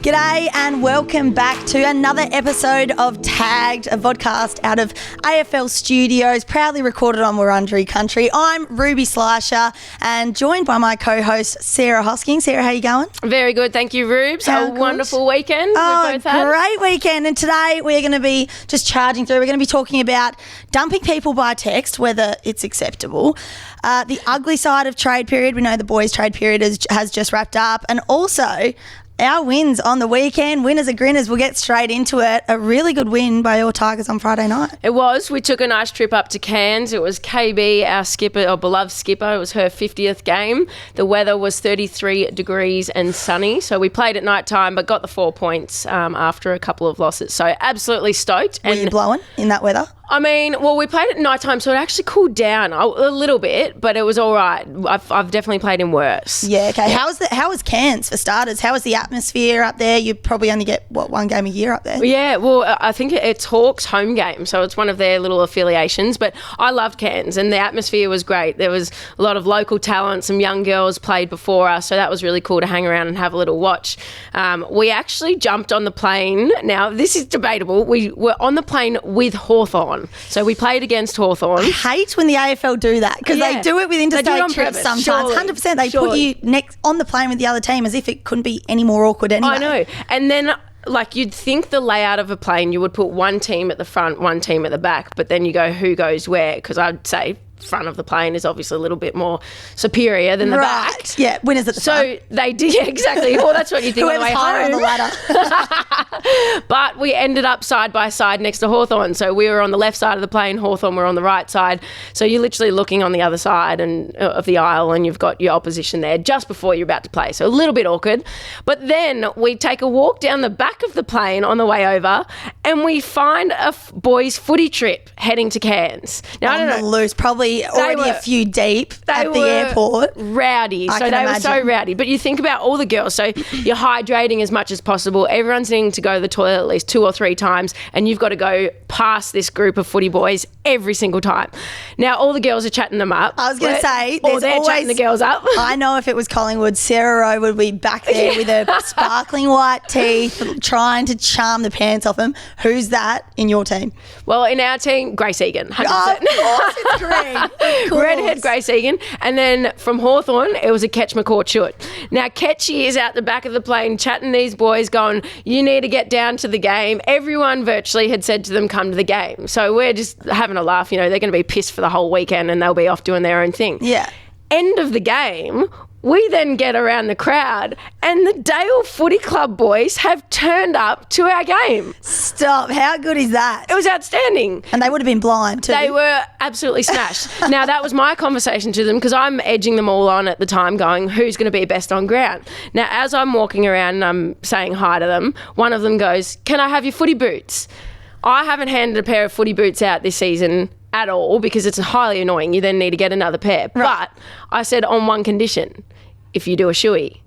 G'day and welcome back to another episode of Tagged, a vodcast out of AFL Studios, proudly recorded on Wurundjeri country. I'm Ruby Slasher and joined by my co-host Sarah Hosking. Sarah, how you going? Very good, thank you, Rubes. A wonderful weekend we've both had. Great weekend. And today we're going to be just charging through. We're going to be talking about dumping people by text, whether it's acceptable, the ugly side of trade period. We know the boys' trade period has just wrapped up, and also our wins on the weekend. Winners are grinners. We'll get straight into it. A really good win by your Tigers on Friday night. It was. We took a nice trip up to Cairns. It was KB, our skipper, our beloved skipper. It was her 50th game. The weather was 33 degrees and sunny. So we played at night time but got the 4 points after a couple of losses. So absolutely stoked. Were you blowing in that weather? I mean, well, we played at night time, so it actually cooled down a little bit, but it was all right. I've definitely played in worse. Yeah, okay. How was Cairns for starters? How was the atmosphere up there? You probably only get, one game a year up there? Yeah, well, I think it's Hawks' home game, so it's one of their little affiliations, but I loved Cairns and the atmosphere was great. There was a lot of local talent, some young girls played before us, so that was really cool to hang around and have a little watch. We actually jumped on the plane. Now, this is debatable. We were on the plane with Hawthorn. So we played against Hawthorn. I hate when the AFL do that because they do it with interstate trips sometimes. Surely. 100%. They put you next on the plane with the other team as if it couldn't be any more awkward anyway. I know. And then you'd think the layout of a plane, you would put one team at the front, one team at the back, but then you go who goes where, because I'd say front of the plane is obviously a little bit more superior than the back. Yeah, winners at the front. So they did, yeah, exactly. Well, that's what you think on the way home. On the ladder. But we ended up side by side next to Hawthorn. So we were on the left side of the plane, Hawthorn were on the right side. So you're literally looking on the other side of the aisle and you've got your opposition there just before you're about to play. So a little bit awkward. But then we take a walk down the back of the plane on the way over and we find a boys' footy trip heading to Cairns. Now, I don't know. Loose, probably already a few deep at the airport. Rowdy. So they were so rowdy. But you think about all the girls. So you're hydrating as much as possible. Everyone's needing to go to the toilet at least 2 or 3 times and you've got to go past this group of footy boys every single time. Now, all the girls are chatting them up. I was going to say, or they're chatting the girls up. I know if it was Collingwood, Sarah Rowe would be back there with her sparkling white teeth trying to charm the pants off them. Who's that in your team? Well, in our team, Grace Egan, 100%. Oh, of course, it's green. Redhead Grace Egan. And then from Hawthorn, it was a Ketch McCourt-Chewett. Now, Ketchy is out the back of the plane chatting these boys going, you need to get down to the game. Everyone virtually had said to them, come to the game. So we're just having a laugh. You know, they're going to be pissed for the whole weekend and they'll be off doing their own thing. Yeah. End of the game, we then get around the crowd and the Dale Footy Club boys have turned up to our game. Stop. How good is that? It was outstanding. And they would have been blind too. They were absolutely smashed. Now, that was my conversation to them because I'm edging them all on at the time going, who's going to be best on ground? Now, as I'm walking around and I'm saying hi to them, one of them goes, can I have your footy boots? I haven't handed a pair of footy boots out this season at all because it's highly annoying. You then need to get another pair. Right. But I said on one condition, if you do a shoey.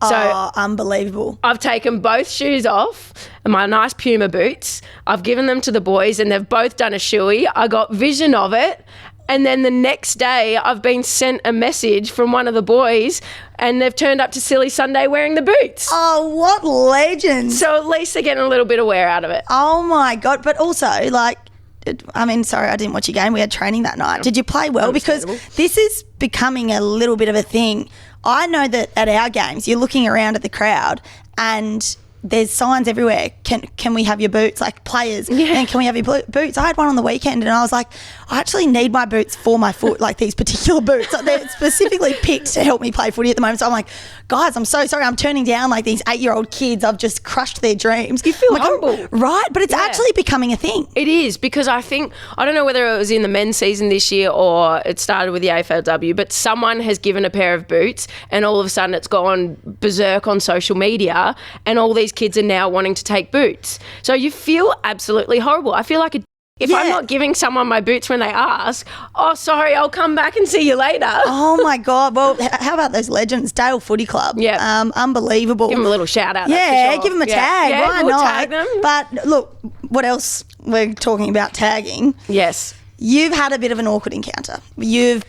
So unbelievable. I've taken both shoes off and my nice Puma boots. I've given them to the boys and they've both done a shoey. I got vision of it. And then the next day I've been sent a message from one of the boys and they've turned up to Silly Sunday wearing the boots. Oh, what legends. So at least they're getting a little bit of wear out of it. Oh my God. But also sorry, I didn't watch your game. We had training that night. Did you play well? Because this is becoming a little bit of a thing. I know that at our games, you're looking around at the crowd and there's signs everywhere. Can we have your boots? Like players, and can we have your boots? I had one on the weekend and I was like, I actually need my boots for my foot, like these particular boots. They're specifically picked to help me play footy at the moment. So I'm like, guys, I'm so sorry. I'm turning down like these 8-year-old kids. I've just crushed their dreams. You feel horrible. Right, but it's actually becoming a thing. It is because I don't know whether it was in the men's season this year or it started with the AFLW, but someone has given a pair of boots and all of a sudden it's gone berserk on social media and all these kids are now wanting to take boots. So you feel absolutely horrible. I feel like if I'm not giving someone my boots when they ask, oh, sorry, I'll come back and see you later. Oh, my God. Well, how about those legends? Dale Footy Club. Yeah. Unbelievable. Give them a little shout out. Yeah, sure. give them a tag. Yeah, Why we'll not? tag them. But look, what else? We're talking about tagging. Yes. You've had a bit of an awkward encounter. You've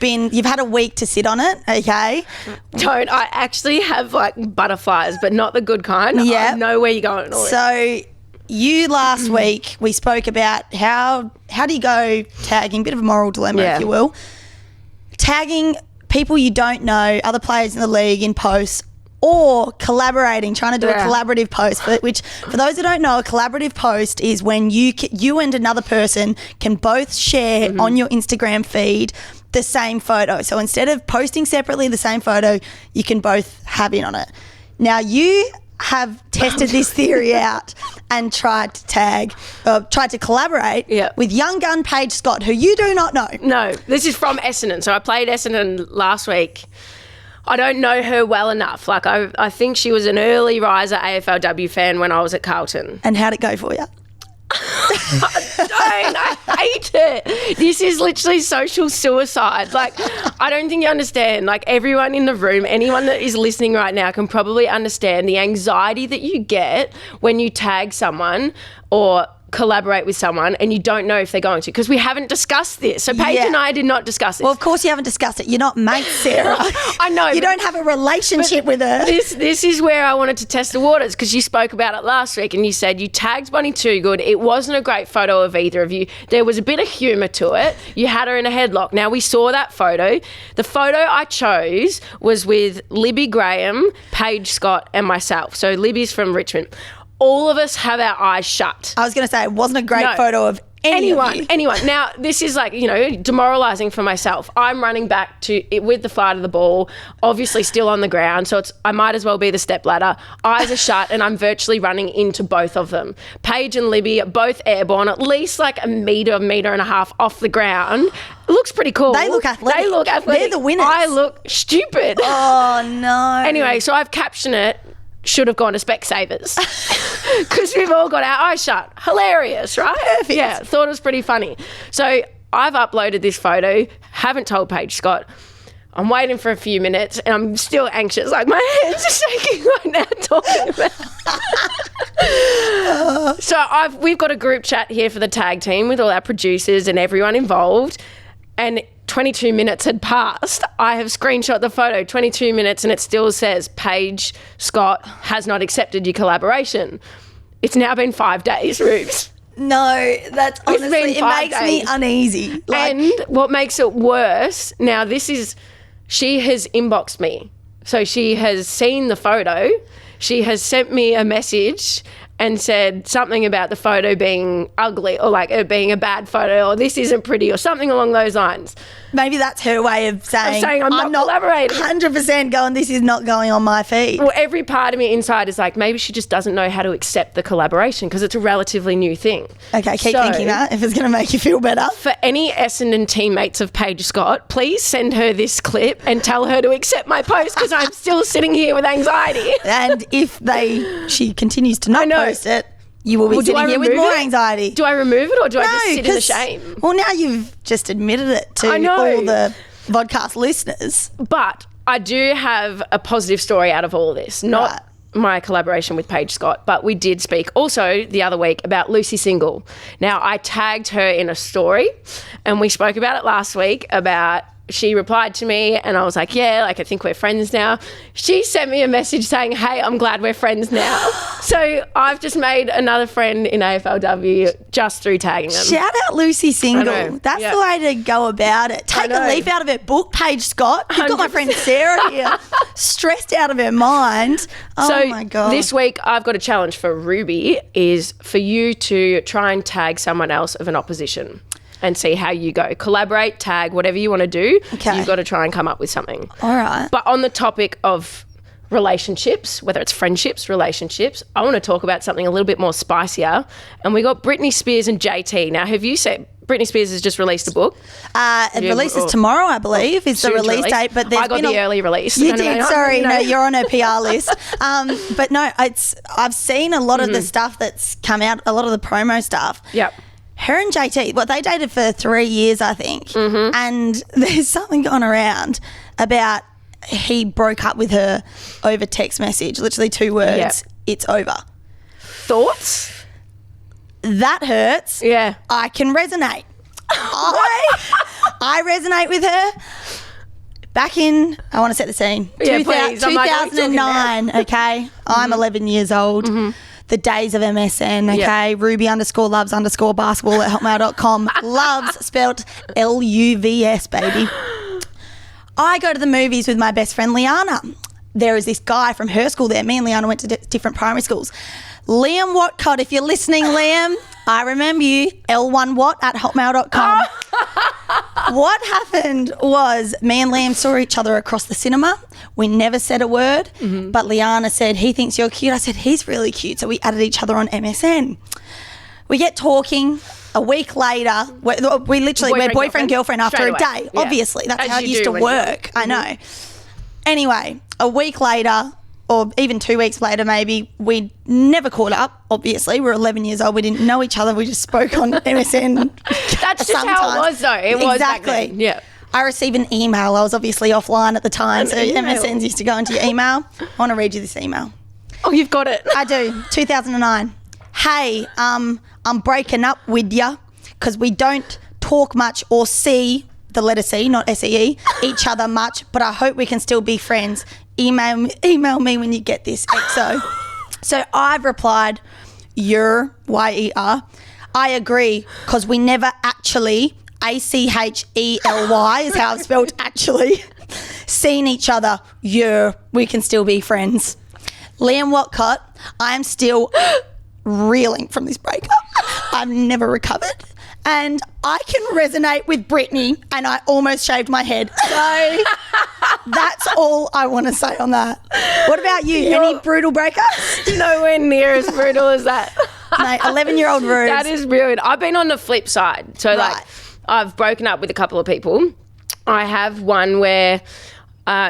had a week to sit on it, okay? Don't. I actually have like butterflies, but not the good kind. Yeah. I know where you're going. So you last week, we spoke about how do you go tagging, bit of a moral dilemma, if you will. Tagging people you don't know, other players in the league in posts, or collaborating, trying to do a collaborative post, which for those who don't know, a collaborative post is when you and another person can both share on your Instagram feed the same photo. So instead of posting separately the same photo, you can both have in on it. Now you have tested this theory out and tried to collaborate with young gun Paige Scott, who you do not know. No, this is from Essendon. So I played Essendon last week. I don't know her well enough. Like I think she was an early riser AFLW fan when I was at Carlton. And how'd it go for you? I hate it. This is literally social suicide. Like, I don't think you understand. Like, everyone in the room, anyone that is listening right now can probably understand the anxiety that you get when you tag someone or collaborate with someone and you don't know if they're going to, because we haven't discussed this. So Paige and I did not discuss this. Well, of course you haven't discussed it. You're not mates, Sarah. I know. You don't have a relationship with her. This is where I wanted to test the waters, because you spoke about it last week and you said you tagged Bonnie Too Good. It wasn't a great photo of either of you. There was a bit of humour to it. You had her in a headlock. Now, we saw that photo. The photo I chose was with Libby Graham, Paige Scott and myself. So Libby's from Richmond. All of us have our eyes shut. I was going to say, it wasn't a great photo of anyone. Now, this is like, demoralising for myself. I'm running back with the flight of the ball, obviously still on the ground, so I might as well be the stepladder. Eyes are shut and I'm virtually running into both of them. Paige and Libby are both airborne, at least like a metre and a half off the ground. It looks pretty cool. They look athletic. They're the winners. I look stupid. Oh, no. Anyway, so I've captioned it, should have gone to Specsavers, because we've all got our eyes shut. Hilarious, right? Perfect. Yeah, thought it was pretty funny. So I've uploaded this photo, haven't told Paige Scott. I'm waiting for a few minutes and I'm still anxious. Like, my hands are shaking right now talking about it. So we've got a group chat here for the tag team with all our producers and everyone involved, and 22 minutes had passed. I have screenshot the photo, 22 minutes, and it still says Paige Scott has not accepted your collaboration. It's now been 5 days, Rubes. No, that's honestly, it makes me uneasy. And what makes it worse, now she has inboxed me. So she has seen the photo. She has sent me a message and said something about the photo being ugly, or like it being a bad photo, or this isn't pretty, or something along those lines. Maybe that's her way of saying I'm not collaborating. 100% going, this is not going on my feed. Well, every part of me inside is like, maybe she just doesn't know how to accept the collaboration, because it's a relatively new thing. Okay, keep thinking that, if it's going to make you feel better. For any Essendon teammates of Paige Scott, please send her this clip and tell her to accept my post, because I'm still sitting here with anxiety. And if she continues to not post it, you will be sitting here with more anxiety. Do I remove it, or do I just sit in the shame? Well, now you've just admitted it to all the podcast listeners. But I do have a positive story out of all of this. Not my collaboration with Paige Scott, but we did speak also the other week about Lucy Single. Now, I tagged her in a story and we spoke about it last week about... She replied to me and I was like, yeah, like I think we're friends now. She sent me a message saying, hey, I'm glad we're friends now. So I've just made another friend in AFLW just through tagging them. Shout out Lucy Single. That's the way to go about it. Take a leaf out of her book, Paige Scott. You've 100%. Got my friend Sarah here, stressed out of her mind. Oh, my God. This week I've got a challenge for Ruby, is for you to try and tag someone else of an opposition and see how you go. Collaborate, tag, whatever you want to do. Okay. You've got to try and come up with something. All right. But on the topic of relationships, whether it's friendships, relationships, I want to talk about something a little bit more spicier. And we got Britney Spears and JT. Now, have you said Britney Spears has just released a book? It releases tomorrow, I believe, is the release date. But I got the early release. You did, sorry. No, you're on her PR list. But no, I've seen a lot of the stuff that's come out, a lot of the promo stuff. Yep. Her and JT, they dated for 3 years, I think. Mm-hmm. And there's something going around about he broke up with her over text message, literally 2 words, it's over. Thoughts? That hurts. Yeah. I can resonate. I resonate with her. Back in, I want to set the scene. Yeah, please. I'm like, what are you talking 2009, okay? I'm 11 years old. The days of MSN, okay? Ruby_loves_basketball at hotmail.com. Loves spelled LUVS, baby. I go to the movies with my best friend Liana. There is this guy from her school there. Me and Liana went to different primary schools. Liam Watcott, if you're listening, Liam, I remember you, L1Watt at hotmail.com. What happened was me and Liam saw each other across the cinema. We never said a word, but Liana said, he thinks you're cute. I said, he's really cute. So we added each other on MSN. We get talking. A week later, we're boyfriend, girlfriend after a day. Yeah. Obviously, that's how it used to work. I know. Anyway, a week later, or even 2 weeks later maybe, we never caught up, obviously. We're 11 years old. We didn't know each other. We just spoke on MSN. That's just how it was, though. It was back then. Yeah. I received an email. I was obviously offline at the time, so MSNs used to go into your email. I want to read you this email. Oh, you've got it. I do. 2009. Hey, I'm breaking up with ya because we don't talk much or see, the letter C, not SEE, each other much, but I hope we can still be friends. Email me when you get this, XO. So I've replied, YER, Y-E-R. I agree, because we never actually, A-C-H-E-L-Y is how I've spelled actually, seen each other. YER, we can still be friends. Liam Watcott, I am still reeling from this breakup. I've never recovered. And I can resonate with Brittany, and I almost shaved my head. So that's all I want to say on that. What about you? Any brutal breakups? Nowhere near as brutal as that. Mate, 11-year-old Rose. That is brilliant. I've been on the flip side. So, like, I've broken up with a couple of people. I have one where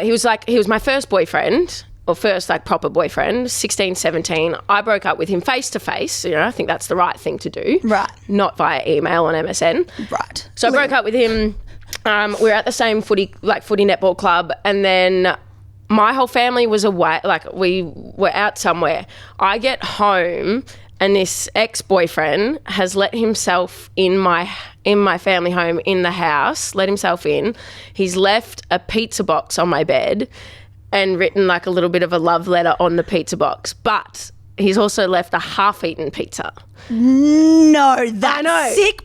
he was my first boyfriend. Or first, like, proper boyfriend, 16, 17. I broke up with him face-to-face. You know, I think that's the right thing to do. Right. Not via email on MSN. Right. So I broke up with him. We were at the same footy netball club, and then my whole family was away. Like, we were out somewhere. I get home, and this ex-boyfriend has let himself in my family home, in the house, let himself in. He's left a pizza box on my bed and written like a little bit of a love letter on the pizza box. But he's also left a half-eaten pizza. No, that's sick.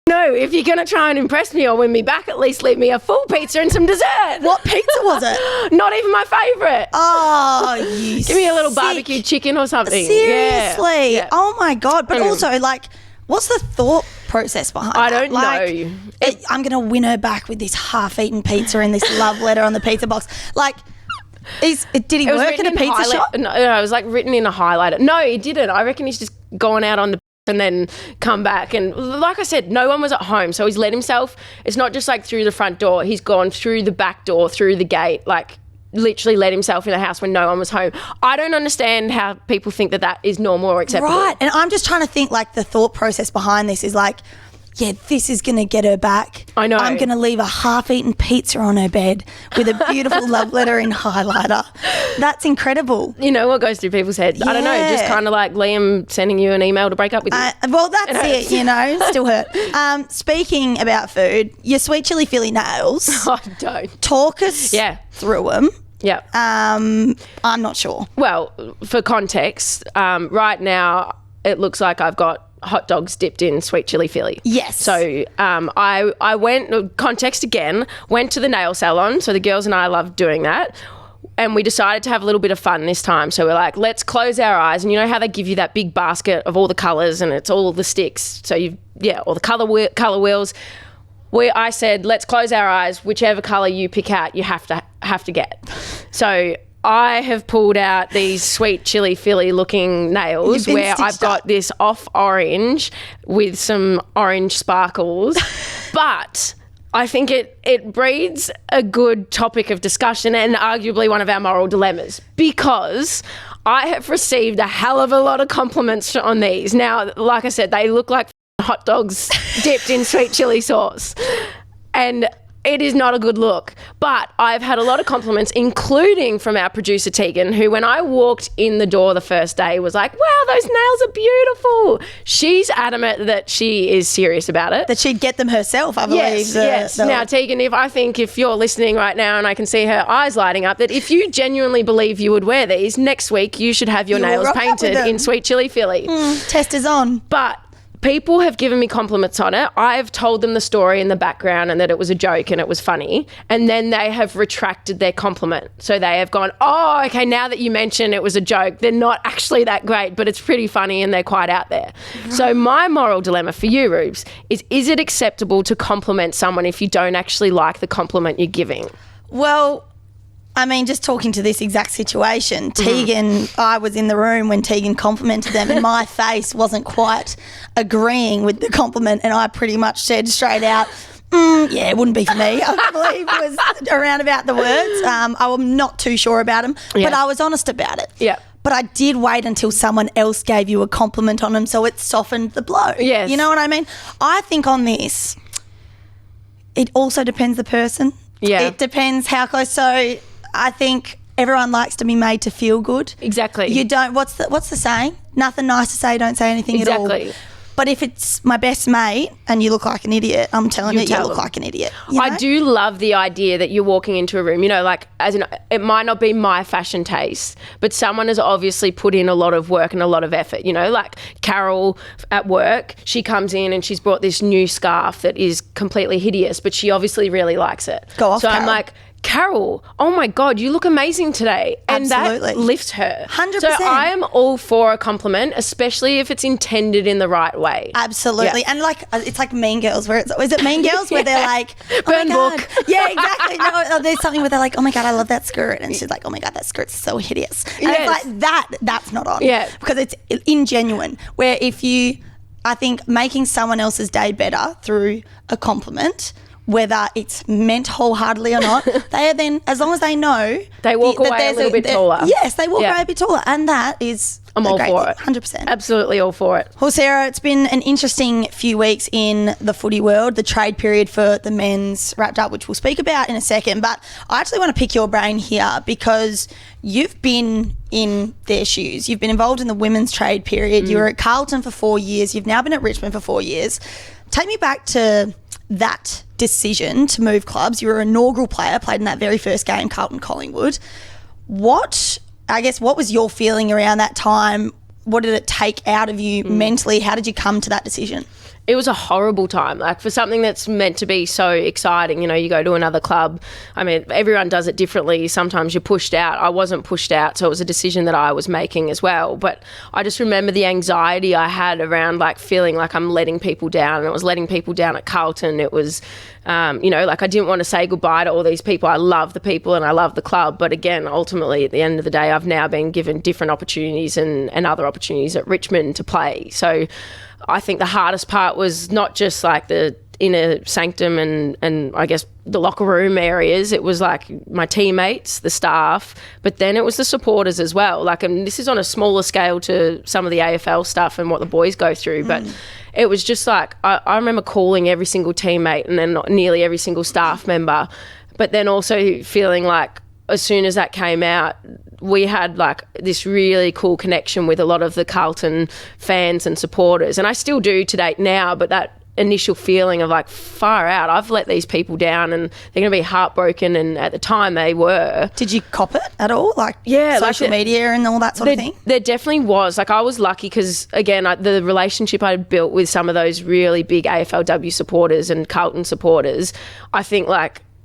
No, if you're going to try and impress me or win me back, at least leave me a full pizza and some dessert. What pizza was it? Not even my favourite. Oh, you Give me a little barbecue chicken or something. Seriously? Yeah. Oh, my God. But also, like, what's the thought process behind I that? don't know. I'm going to win her back with this half-eaten pizza and this love letter on the pizza box. Like, did he work in a pizza shop? No, it was like written in a highlighter. No, he didn't. I reckon he's just gone out on the and then come back. And like I said, no one was at home. So he's let himself, it's not just like through the front door. He's gone through the back door, through the gate, like literally let himself in the house when no one was home. I don't understand how people think that is normal or acceptable. Right. And I'm just trying to think, like, the thought process behind this is like, yeah, this is going to get her back. I know. I'm going to leave a half-eaten pizza on her bed with a beautiful love letter in highlighter. That's incredible. You know what goes through people's heads? Yeah. I don't know, just kind of like Liam sending you an email to break up with you. Well, that's it, you know, still hurt. Speaking about food, your sweet chili Philly nails. Oh, don't. Talk us through them. Yeah. I'm not sure. Well, for context, right now it looks like I've got hot dogs dipped in sweet chili Philly. Yes. So I went, context again, went to the nail salon. So the girls and I love doing that. And we decided to have a little bit of fun this time. So we're like, let's close our eyes. And you know how they give you that big basket of all the colours and it's all the sticks. So all the colour wheels. I said, let's close our eyes. Whichever colour you pick out, you have to get. So I have pulled out these sweet chili Philly looking nails where I've got this off orange with some orange sparkles. But I think it breeds a good topic of discussion and arguably one of our moral dilemmas, because I have received a hell of a lot of compliments on these. Now, like I said, they look like hot dogs dipped in sweet chili sauce. And It is not a good look. But I've had a lot of compliments, including from our producer Tegan, who when I walked in the door the first day was like, wow, those nails are beautiful. She's adamant that she is serious about it. That she'd get them herself, I believe. Yes. Now, Tegan, if you're listening right now and I can see her eyes lighting up, that if you genuinely believe you would wear these, next week you should have your nails painted in Sweet Chili Philly. Test is on. But people have given me compliments on it. I've told them the story in the background and that it was a joke and it was funny. And then they have retracted their compliment. So they have gone, oh, okay, now that you mention it was a joke, they're not actually that great, but it's pretty funny and they're quite out there. Right. So my moral dilemma for you, Rubes, is it acceptable to compliment someone if you don't actually like the compliment you're giving? Well, I mean, just talking to this exact situation, Tegan, I was in the room when Tegan complimented them and my face wasn't quite agreeing with the compliment, and I pretty much said straight out, yeah, it wouldn't be for me. I believe it was around about the words. I'm not too sure about them, but I was honest about it. Yeah. But I did wait until someone else gave you a compliment on them, so it softened the blow. Yes. You know what I mean? I think on this, it also depends the person. Yeah. It depends how close. So I think everyone likes to be made to feel good. Exactly. You don't, what's the saying? Nothing nice to say, don't say anything at all. Exactly. But if it's my best mate and you look like an idiot, I'm telling you look like an idiot. You know? I do love the idea that you're walking into a room, like as in, it might not be my fashion taste, but someone has obviously put in a lot of work and a lot of effort, like Carol at work, she comes in and she's brought this new scarf that is completely hideous, but she obviously really likes it. Go off, So Carol. I'm like, Carol, oh my God, you look amazing today. And Absolutely. that lifts her. 100%. So I am all for a compliment, especially if it's intended in the right way. Absolutely. Yeah. And it's like Mean Girls, where is it Mean Girls where they're like, oh Burn my God. book. Yeah, exactly. No, there's something where they're like, oh my God, I love that skirt. And she's like, oh my God, that skirt's so hideous. And it's like that's not on. Yeah. Because it's ingenuine. Where I think making someone else's day better through a compliment, whether it's meant wholeheartedly or not, they are then, as long as they know, they walk away a little bit taller. Yes, they walk away a bit taller, and that is I'm all for it. 100%. Absolutely all for it. Well, Sarah, it's been an interesting few weeks in the footy world. The trade period for the men's wrapped up, which we'll speak about in a second. But I actually want to pick your brain here because you've been in their shoes. You've been involved in the women's trade period. You were at Carlton for 4 years. You've now been at Richmond for 4 years. Take me back to that decision to move clubs. You were an inaugural player, played in that very first game, Carlton Collingwood. What was your feeling around that time? What did it take out of you mentally? How did you come to that decision? It was a horrible time, for something that's meant to be so exciting. You go to another club. I mean, everyone does it differently. Sometimes you're pushed out. I wasn't pushed out, so it was a decision that I was making as well. But I just remember the anxiety I had around feeling like I'm letting people down. And it was letting people down at Carlton. It was, I didn't want to say goodbye to all these people. I love the people and I love the club. But again, ultimately, at the end of the day, I've now been given different opportunities and other opportunities at Richmond to play. So I think the hardest part was not just the inner sanctum and I guess the locker room areas. It was my teammates, the staff, but then it was the supporters as well. And this is on a smaller scale to some of the AFL stuff and what the boys go through, but it was just I remember calling every single teammate and then nearly every single staff member, but then also feeling as soon as that came out, we had this really cool connection with a lot of the Carlton fans and supporters. And I still do to date now, but that initial feeling of far out, I've let these people down and they're going to be heartbroken. And at the time they were. Did you cop it at all? Social media and all that sort of thing? There definitely was. I was lucky because, again, the relationship I had built with some of those really big AFLW supporters and Carlton supporters, I think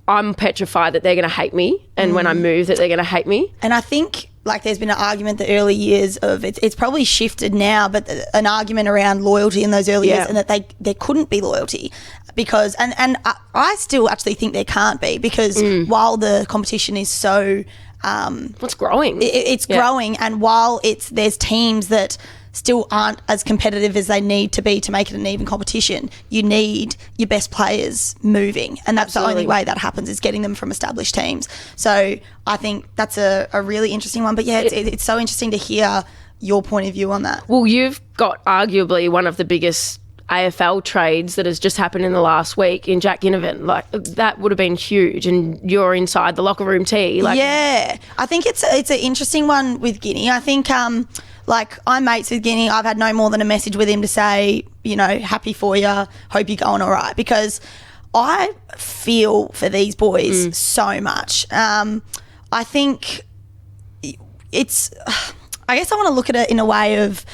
I'm petrified that they're going to hate me, and when I move that they're going to hate me. And I think there's been an argument the early years of it's probably shifted now, but an argument around loyalty in those early years, and that there couldn't be loyalty because and I still actually think there can't be because while the competition is so it's growing, it's growing, and while there's teams that still aren't as competitive as they need to be to make it an even competition, you need your best players moving, and that's the only way that happens is getting them from established teams. So I think that's a really interesting one, but it's so interesting to hear your point of view on that. Well, you've got arguably one of the biggest AFL trades that has just happened in the last week in Jack Ginnivan. Like, that would have been huge, and you're inside the locker room tea. Like, yeah, I think it's an interesting one with Guinea. I think like, I'm mates with Guinea. I've had no more than a message with him to say, you know, happy for you, hope you're going all right, because I feel for these boys so much. I think I guess I want to look at it in a way of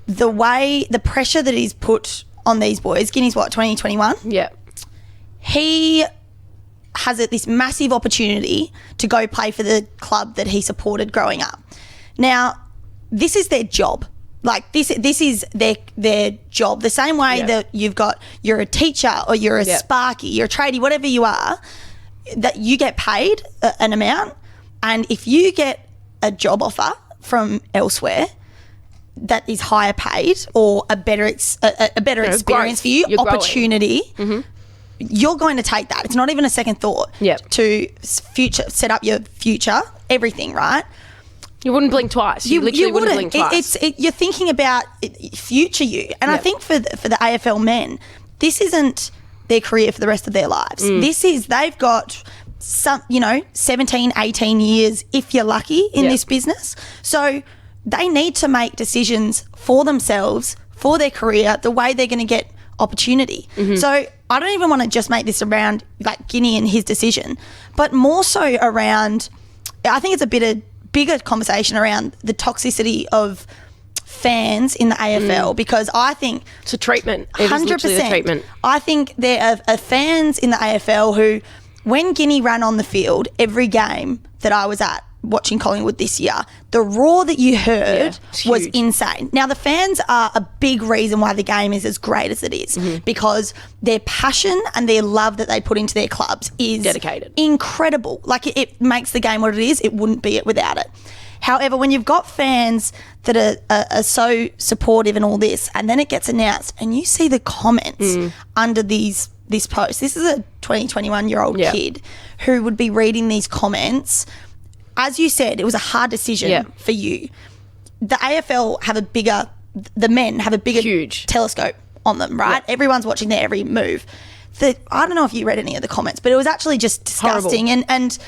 the pressure that is put on these boys. Guinea's what, 2021? Yeah. He has this massive opportunity to go play for the club that he supported growing up. Now, this is their job. Like, this is their job. The same way that you're a teacher or you're a sparky, you're a tradie, whatever you are, that you get paid an amount. And if you get a job offer from elsewhere that is higher paid or a better experience growth. for you, You're opportunity, you're going to take that. It's not even a second thought to set up your future, everything, right? You wouldn't blink twice. You literally wouldn't blink twice. You're thinking about future you. And I think for the AFL men, this isn't their career for the rest of their lives. They've got 17, 18 years, if you're lucky, in this business. So they need to make decisions for themselves, for their career, the way they're going to get opportunity. So I don't even want to just make this around like Guinea and his decision, but more so around, I think it's a bigger conversation around the toxicity of fans in the AFL, because I think it's a treatment. It 100%. Is literally the treatment. I think there are fans in the AFL who, when Guinea ran on the field, every game that I was at watching Collingwood this year, the roar that you heard was insane. Now, the fans are a big reason why the game is as great as it is, because their passion and their love that they put into their clubs is dedicated, incredible. Like, it makes the game what it is. It wouldn't be it without it. However, when you've got fans that are so supportive and all this, and then it gets announced and you see the comments under this post. This is a 21-year-old kid who would be reading these comments. As you said, it was a hard decision for you. The AFL the men have a bigger huge telescope on them, right? Everyone's watching their every move. I don't know if you read any of the comments, but it was actually just disgusting. And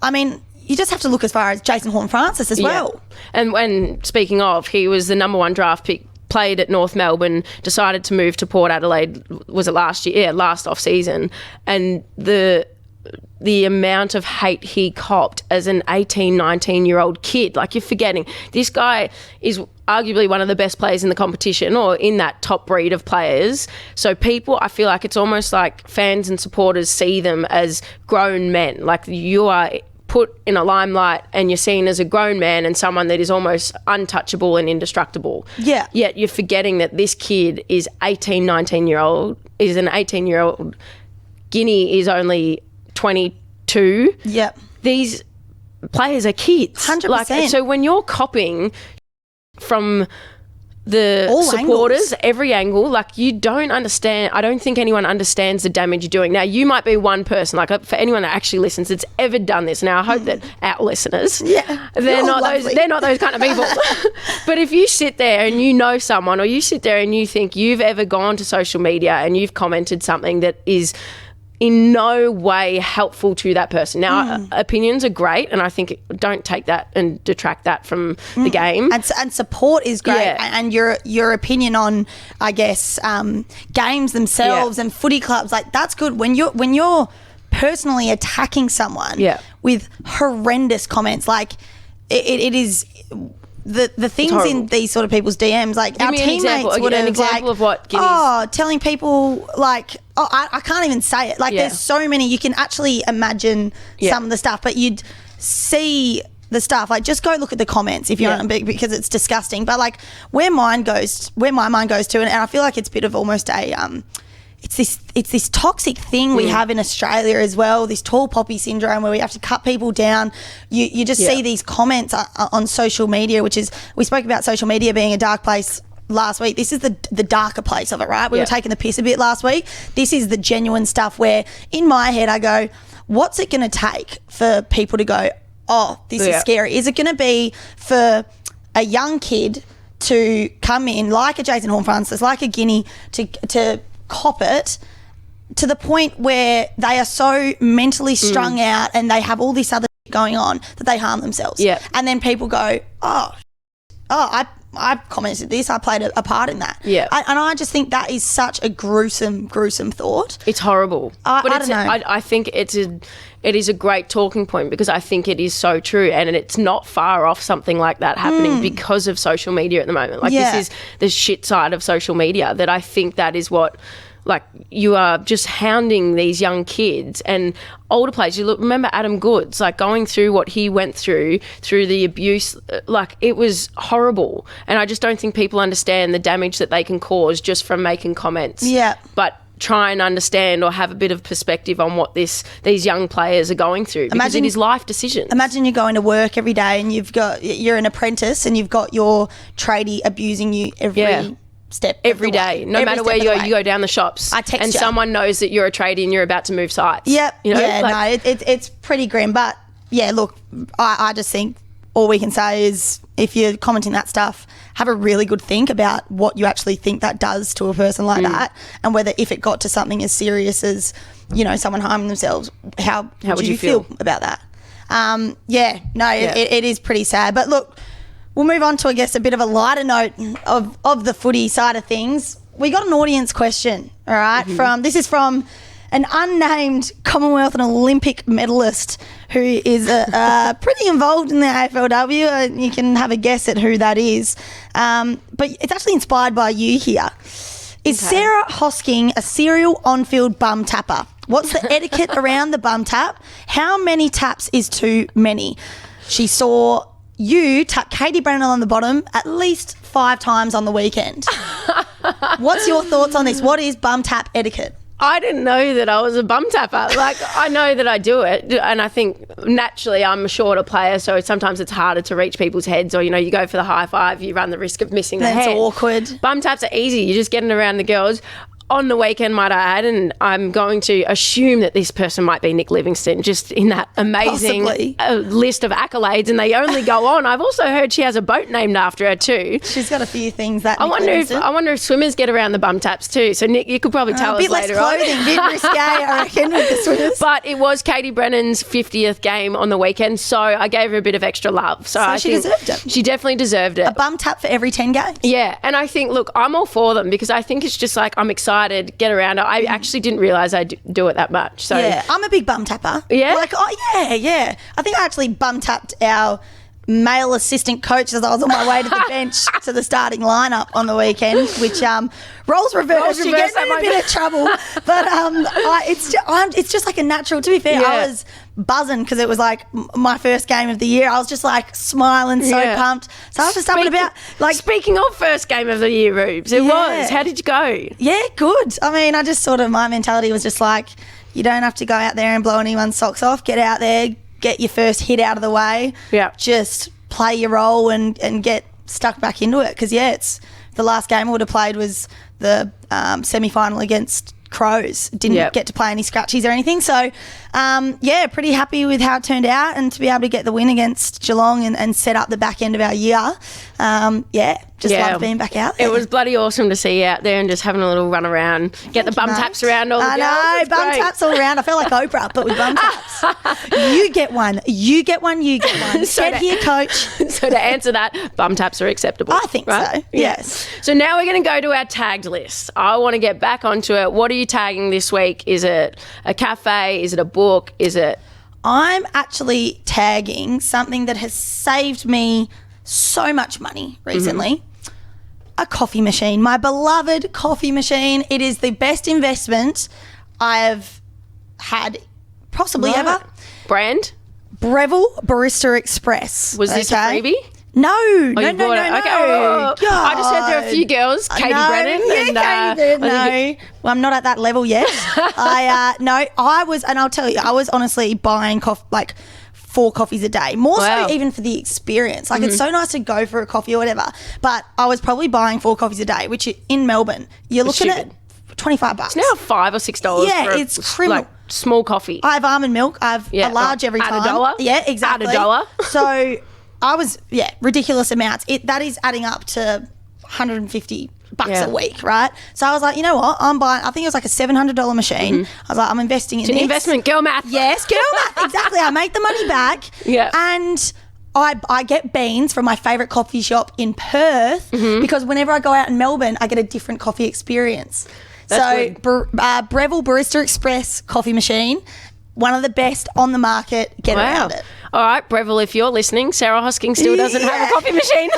I mean, you just have to look as far as Jason Horne-Francis as well. And when, speaking of, he was the number 1 draft pick, played at North Melbourne, decided to move to Port Adelaide, was it last year? Yeah, last off-season. And the amount of hate he copped as an 18, 19-year-old kid. Like, you're forgetting, this guy is arguably one of the best players in the competition, or in that top breed of players. So people, I feel like it's almost like fans and supporters see them as grown men. Like, you are put in a limelight and you're seen as a grown man and someone that is almost untouchable and indestructible. Yeah. Yet you're forgetting that this kid is an 18-year-old. Guinea is only 22. Yep. These players are kids. 100%. Like, so when you're copying from the all supporters, angles. Every angle, like, you don't understand. I don't think anyone understands the damage you're doing. Now, you might be one person, like, for anyone that actually listens that's ever done this. Now, I hope that our listeners, they're not those kind of people. But if you sit there and you know someone, or you sit there and you think you've ever gone to social media and you've commented something that is in no way helpful to that person. Now, opinions are great, and I think don't take that and detract that from the game. And support is great, and your opinion on, I guess, games themselves and footy clubs, like, that's good. When you're personally attacking someone with horrendous comments, like, it is. The things in these sort of people's DMs, like, Give our me teammates would have, like, of what Guinea's... telling people, like, I can't even say it. Like, there's so many, you can actually imagine some of the stuff, but you'd see the stuff. Like, just go look at the comments if you want, because it's disgusting. But, like, where my mind goes to, and I feel like it's a bit of almost a it's this toxic thing we have in Australia as well, this tall poppy syndrome where we have to cut people down. You just see these comments on social media, which is, we spoke about social media being a dark place last week. This is the darker place of it, right? We were taking the piss a bit last week. This is the genuine stuff where, in my head, I go, what's it going to take for people to go, oh, this is scary? Is it going to be for a young kid to come in like a Jason Horne-Francis, like a Guinea, to cop it to the point where they are so mentally strung out and they have all this other shit going on that they harm themselves. Yeah. And then people go, I commented this, I played a part in that. Yeah. And I just think that is such a gruesome thought. It's horrible. I don't know. I think it is a great talking point because I think it is so true, and it's not far off something like that happening because of social media at the moment. Like this is the shit side of social media that I think that is what, like, you are just hounding these young kids and older players. You remember Adam Goods, like going through what he went through the abuse, like it was horrible. And I just don't think people understand the damage that they can cause just from making comments. Yeah. But try and understand or have a bit of perspective on what these young players are going through, because it is life decisions. Imagine you're going to work every day and you're an apprentice and you've got your tradie abusing you every step every day, no matter where you go down the shops, I text and you. Someone knows that you're a tradie and you're about to move sites. Yep. You know, it's pretty grim. But yeah, look, I just think all we can say is if you're commenting that stuff, have a really good think about what you actually think that does to a person like that, and whether if it got to something as serious as, you know, someone harming themselves, how would you feel about that? It is pretty sad. But look, we'll move on to, I guess, a bit of a lighter note of the footy side of things. We got an audience question, all right, this is from an unnamed Commonwealth and Olympic medalist who is pretty involved in the AFLW. You can have a guess at who that is. But it's actually inspired by you here. Is Sarah Hosking a serial on-field bum tapper? What's the etiquette around the bum tap? How many taps is too many? She saw you tap Katie Brennan on the bottom at least 5 times on the weekend. What's your thoughts on this? What is bum tap etiquette? I didn't know that I was a bum tapper. Like, I know that I do it, and I think naturally I'm a shorter player, so sometimes it's harder to reach people's heads, or, you know, you go for the high five, you run the risk of missing the head. It's awkward. Bum taps are easy. You're just getting around the girls. On the weekend, might I add, and I'm going to assume that this person might be Nick Livingstone, just in that amazing list of accolades, and they only go on. I've also heard she has a boat named after her too. She's got a few things that I wonder if swimmers get around the bum taps too. So Nick, you could probably tell us later on. A bit less clothing, a bit risque, I reckon, with the swimmers. But it was Katie Brennan's 50th game on the weekend, so I gave her a bit of extra love. So I she think deserved it. She definitely deserved it. A bum tap for every 10 games. Yeah, and I think, look, I'm all for them because I think it's just like I'm excited, get around it. I actually didn't realise I do it that much. So yeah, I'm a big bum tapper. Yeah? Like, yeah. I think I actually bum tapped our male assistant coach as I was on my way to the bench to the starting lineup on the weekend, which roles reversed. You get in a bit of trouble. But it's just like a natural. To be fair, I was buzzing because it was like my first game of the year. I was just like smiling, so pumped. So I was just up and about. Like, speaking of first game of the year, Rubes, it was. How did you go? Yeah, good. I mean, I just sort of, my mentality was just like, you don't have to go out there and blow anyone's socks off. Get out there, get your first hit out of the way. Yeah. Just play your role and get stuck back into it. Because, it's the last game I would have played was the semi-final against Crows. Didn't get to play any scratchies or anything. So, pretty happy with how it turned out, and to be able to get the win against Geelong and set up the back end of our year. Loved being back out there. It was bloody awesome to see you out there and just having a little run around, get the bum taps around all the girls. I know, bum taps all around. I felt like Oprah, but with bum taps. You get one. Get here, coach. So to answer that, bum taps are acceptable. I think so, yes. So now we're going to go to our tagged list. I want to get back onto it. What are you tagging this week? Is it a cafe? Is it a book? Is it... I'm actually tagging something that has saved me so much money recently. A coffee machine, my beloved coffee machine. It is the best investment I have had possibly ever. Brand? Breville Barista Express. Was this a freebie? No. Okay. I just heard there are a few girls, Katie Brennan. Katie Brennan. No. Well, I'm not at that level yet. I was, and I'll tell you, I was honestly buying 4 coffees a day, more so even for the experience. Like, it's so nice to go for a coffee or whatever, but I was probably buying 4 coffees a day, which in Melbourne, you're looking at $25. It's now $5 or $6 for it's criminal. Small coffee. I have almond milk. I have a large every time. At $1? Yeah, exactly. At $1? So I was, ridiculous amounts. That is adding up to $150 a week, right? So I was like, you know what? I'm buying, I think it was like a $700 machine. I was like, I'm investing in this. Investment, girl math. Yes, girl math. Exactly. I make the money back. Yeah. And I get beans from my favourite coffee shop in Perth because whenever I go out in Melbourne, I get a different coffee experience. That's Breville Barista Express coffee machine, one of the best on the market. Get around it. All right, Breville, if you're listening, Sarah Hosking still doesn't have a coffee machine.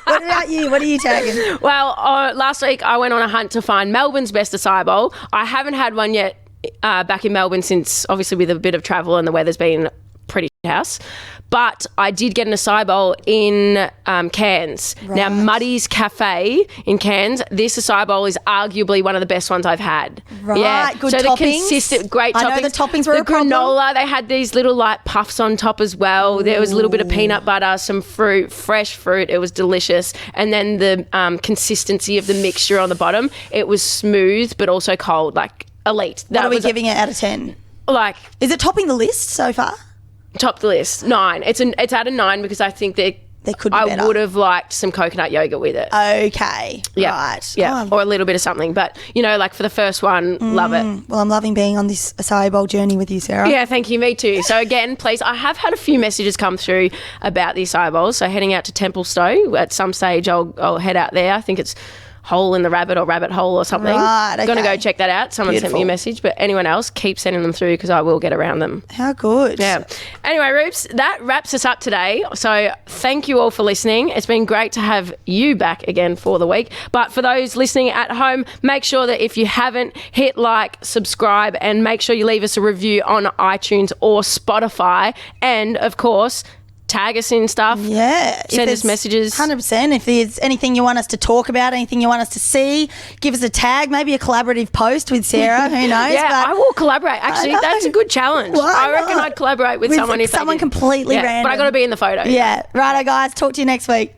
What about you? What are you tagging? Well, last week I went on a hunt to find Melbourne's best acai bowl. I haven't had one yet back in Melbourne since, obviously, with a bit of travel and the weather's been pretty house. But I did get an acai bowl in Cairns. Right. Now, Muddy's Cafe in Cairns, this acai bowl is arguably one of the best ones I've had. Right, yeah. good so toppings. The consistent, great toppings. I know the toppings were the a problem. granola, they had these little like puffs on top as well. Ooh. There was a little bit of peanut butter, some fruit, fresh fruit. It was delicious. And then the consistency of the mixture on the bottom, it was smooth but also cold, like elite. What are we giving it out of 10? Like, is it topping the list so far? Top the list, 9. It's at a 9 because I think that there could be better. I would have liked some coconut yogurt with it. Okay, yeah. Right. Yeah, or a little bit of something. But, like for the first one, love it. Well, I'm loving being on this acai bowl journey with you, Sarah. Yeah, thank you. Me too. So again, please, I have had a few messages come through about the acai bowls. So heading out to Templestowe, at some stage I'll head out there. I think it's Hole in the Rabbit or Rabbit Hole or something. Right, okay. Going to go check that out. Someone sent me a message, but anyone else, keep sending them through because I will get around them. How good. Yeah. Anyway, Roops, that wraps us up today. So thank you all for listening. It's been great to have you back again for the week. But for those listening at home, make sure that if you haven't, hit like, subscribe, and make sure you leave us a review on iTunes or Spotify. And, of course, tag us in stuff. Yeah. Send us messages. 100%. If there's anything you want us to talk about, anything you want us to see, give us a tag, maybe a collaborative post with Sarah. Who knows? Yeah, but I will collaborate. Actually, that's a good challenge. Why I reckon not? I'd collaborate with someone if someone they did. completely random. But I got to be in the photo. Yeah. Righto, guys. Talk to you next week.